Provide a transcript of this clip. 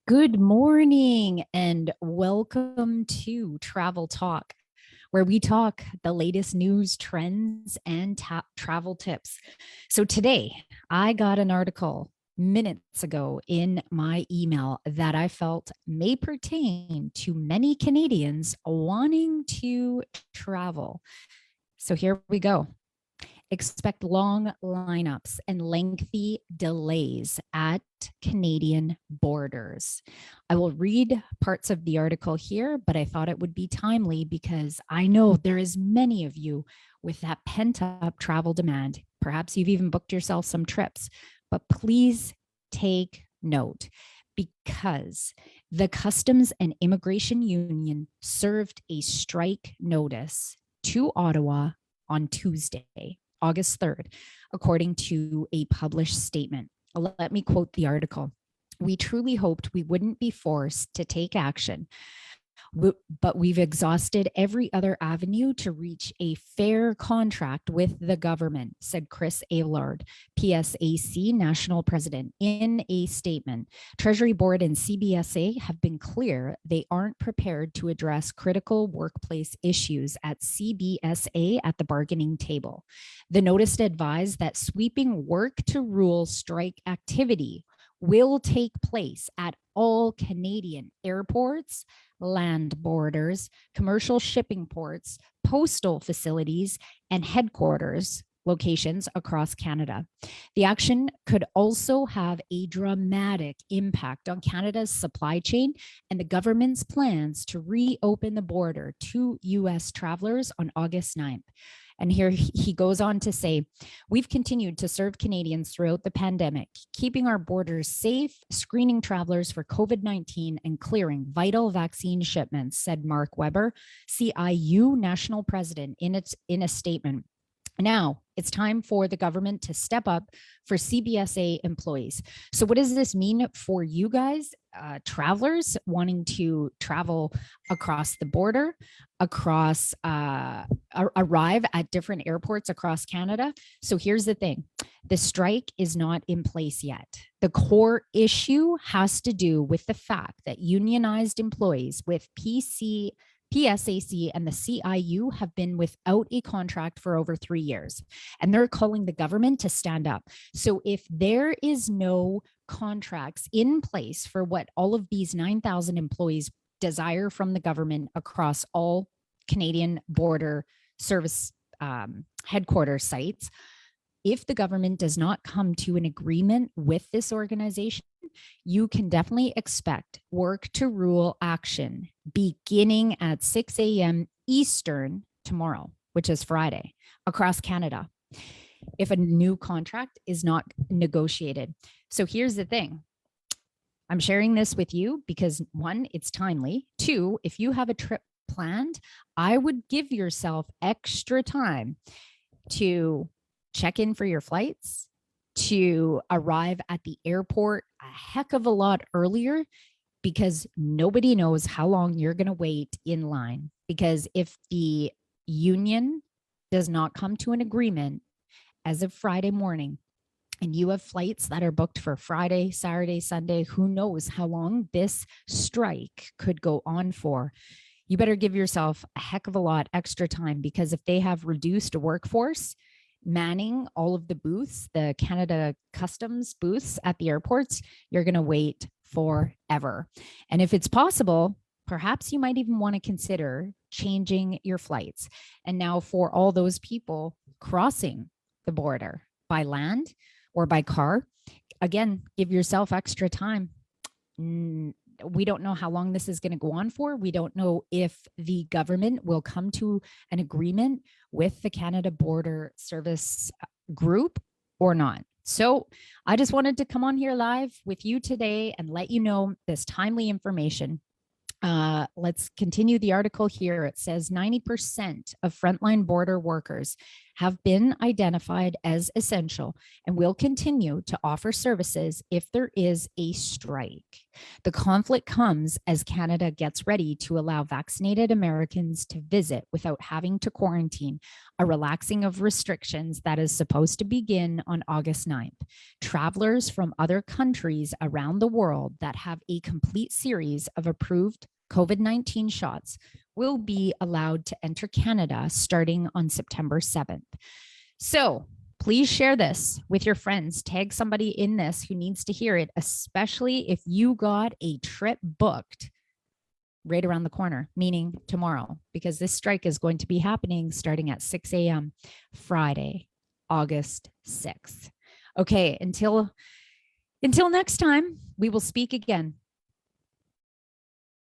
Good morning and welcome to Travel Talk, where we talk the latest news, trends, and travel tips. So today, I got an article minutes ago in my email that I felt may pertain to many Canadians wanting to travel. So here we go. Expect long lineups and lengthy delays at Canadian borders. I will read parts of the article here, but I thought it would be timely because I know there is many of you with that pent up travel demand. Perhaps you've even booked yourself some trips, but please take note because the Customs and Immigration Union served a strike notice to Ottawa on Tuesday, August 3rd, according to a published statement. Let me quote the article. We truly hoped we wouldn't be forced to take action, but we've exhausted every other avenue to reach a fair contract with the government, said Chris Aylard, PSAC national president, in a statement. Treasury Board and CBSA have been clear they aren't prepared to address critical workplace issues at CBSA at the bargaining table. The notice advised that sweeping work to rule strike activity will take place at all Canadian airports, land borders, commercial shipping ports, postal facilities, and headquarters locations across Canada. The action could also have a dramatic impact on Canada's supply chain and the government's plans to reopen the border to US travelers on August 9th. And here he goes on to say, we've continued to serve Canadians throughout the pandemic, keeping our borders safe, screening travelers for COVID-19, and clearing vital vaccine shipments, said Mark Weber, CIU national president, in a statement. Now it's time for the government to step up for CBSA employees. So what does this mean for you guys, travelers wanting to travel across the border, arrive at different airports across Canada? So here's the thing. The strike is not in place yet. The core issue has to do with the fact that unionized employees with PSAC and the CIU have been without a contract for over 3 years, and they're calling the government to stand up. So if there is no contracts in place for what all of these 9,000 employees desire from the government across all Canadian border service headquarters sites, if the government does not come to an agreement with this organization, you can definitely expect work to rule action beginning at 6 a.m. Eastern tomorrow, which is Friday, across Canada, if a new contract is not negotiated. So here's the thing. I'm sharing this with you because one, it's timely. Two, if you have a trip planned, I would give yourself extra time to check in for your flights, to arrive at the airport a heck of a lot earlier, because nobody knows how long you're going to wait in line. Because if the union does not come to an agreement as of Friday morning, and you have flights that are booked for Friday, Saturday, Sunday, who knows how long this strike could go on for. You better give yourself a heck of a lot extra time, because if they have reduced a workforce manning all of the booths, the Canada Customs booths at the airports, you're going to wait forever. And if it's possible, perhaps you might even want to consider changing your flights. And now for all those people crossing the border by land or by car, again, give yourself extra time. We don't know how long this is going to go on for. We don't know if the government will come to an agreement with the Canada Border Service Group or not. So I just wanted to come on here live with you today and let you know this timely information. Let's continue the article here. It says 90% of frontline border workers have been identified as essential and will continue to offer services if there is a strike. The conflict comes as Canada gets ready to allow vaccinated Americans to visit without having to quarantine, a relaxing of restrictions that is supposed to begin on August 9th. Travelers from other countries around the world that have a complete series of approved COVID-19 shots will be allowed to enter Canada starting on September 7th. So please share this with your friends. Tag somebody in this who needs to hear it, especially if you got a trip booked right around the corner, meaning tomorrow, because this strike is going to be happening starting at 6 a.m. Friday, August 6th. Okay, until next time, we will speak again.